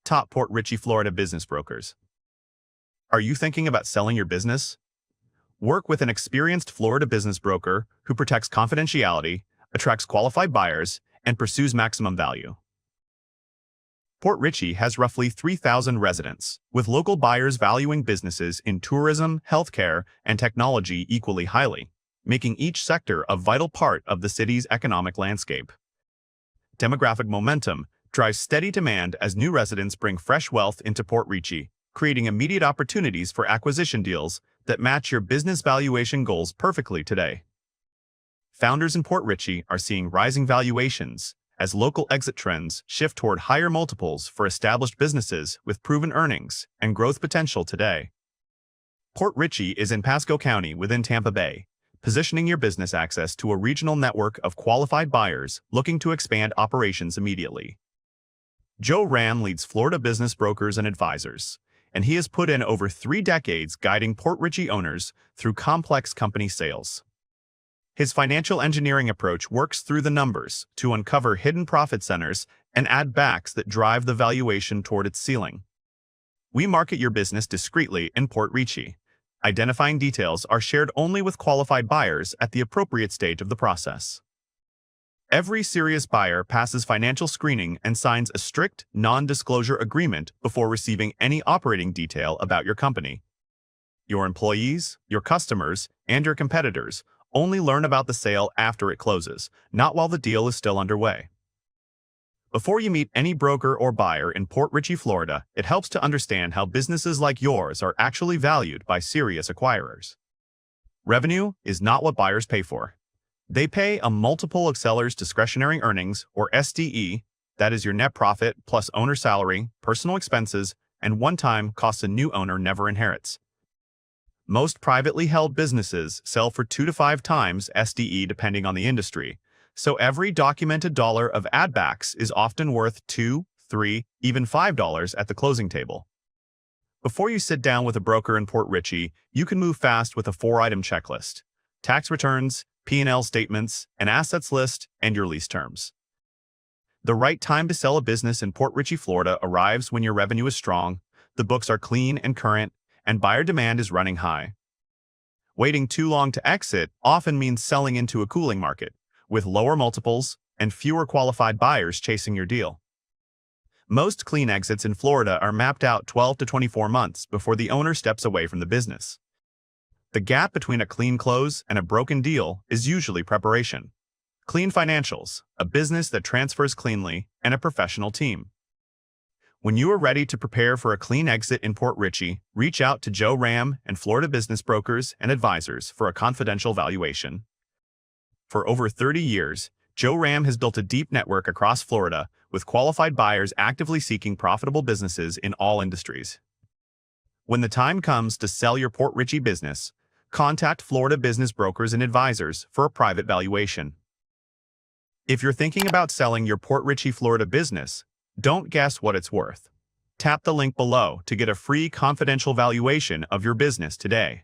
Top Port Richey, Florida business brokers. Are you thinking about selling your business? Work with an experienced Florida business broker who protects confidentiality, attracts qualified buyers, and pursues maximum value. Port Richey has roughly 3,000 residents, with local buyers valuing businesses in tourism, healthcare, and technology equally highly, making each sector a vital part of the city's economic landscape. Demographic momentum drives steady demand as new residents bring fresh wealth into Port Richey, creating immediate opportunities for acquisition deals that match your business valuation goals perfectly today. Founders in Port Richey are seeing rising valuations as local exit trends shift toward higher multiples for established businesses with proven earnings and growth potential today. Port Richey is in Pasco County within Tampa Bay, positioning your business access to a regional network of qualified buyers looking to expand operations immediately. Joe Ram leads Florida business brokers and advisors, and he has put in over 3 decades guiding Port Richey owners through complex company sales. His financial engineering approach works through the numbers to uncover hidden profit centers and add backs that drive the valuation toward its ceiling. We market your business discreetly in Port Richey. Identifying details are shared only with qualified buyers at the appropriate stage of the process. Every serious buyer passes financial screening and signs a strict, non-disclosure agreement before receiving any operating detail about your company. Your employees, your customers, and your competitors only learn about the sale after it closes, not while the deal is still underway. Before you meet any broker or buyer in Port Richey, Florida, it helps to understand how businesses like yours are actually valued by serious acquirers. Revenue is not what buyers pay for. They pay a multiple of seller's discretionary earnings, or SDE, that is your net profit plus owner salary, personal expenses, and one-time costs a new owner never inherits. Most privately held businesses sell for 2 to 5 times SDE depending on the industry, so every documented dollar of add-backs is often worth $2, $3, even $5 at the closing table. Before you sit down with a broker in Port Richey, you can move fast with a 4-item checklist: tax returns, P&L statements, an assets list, and your lease terms. The right time to sell a business in Port Richey, Florida arrives when your revenue is strong, the books are clean and current, and buyer demand is running high. Waiting too long to exit often means selling into a cooling market, with lower multiples and fewer qualified buyers chasing your deal. Most clean exits in Florida are mapped out 12 to 24 months before the owner steps away from the business. The gap between a clean close and a broken deal is usually preparation. Clean financials, a business that transfers cleanly, and a professional team. When you are ready to prepare for a clean exit in Port Richey, reach out to Joe Ram and Florida business brokers and advisors for a confidential valuation. For over 30 years, Joe Ram has built a deep network across Florida with qualified buyers actively seeking profitable businesses in all industries. When the time comes to sell your Port Richey business, contact Florida business brokers and advisors for a private valuation. If you're thinking about selling your Port Richey, Florida business, don't guess what it's worth. Tap the link below to get a free confidential valuation of your business today.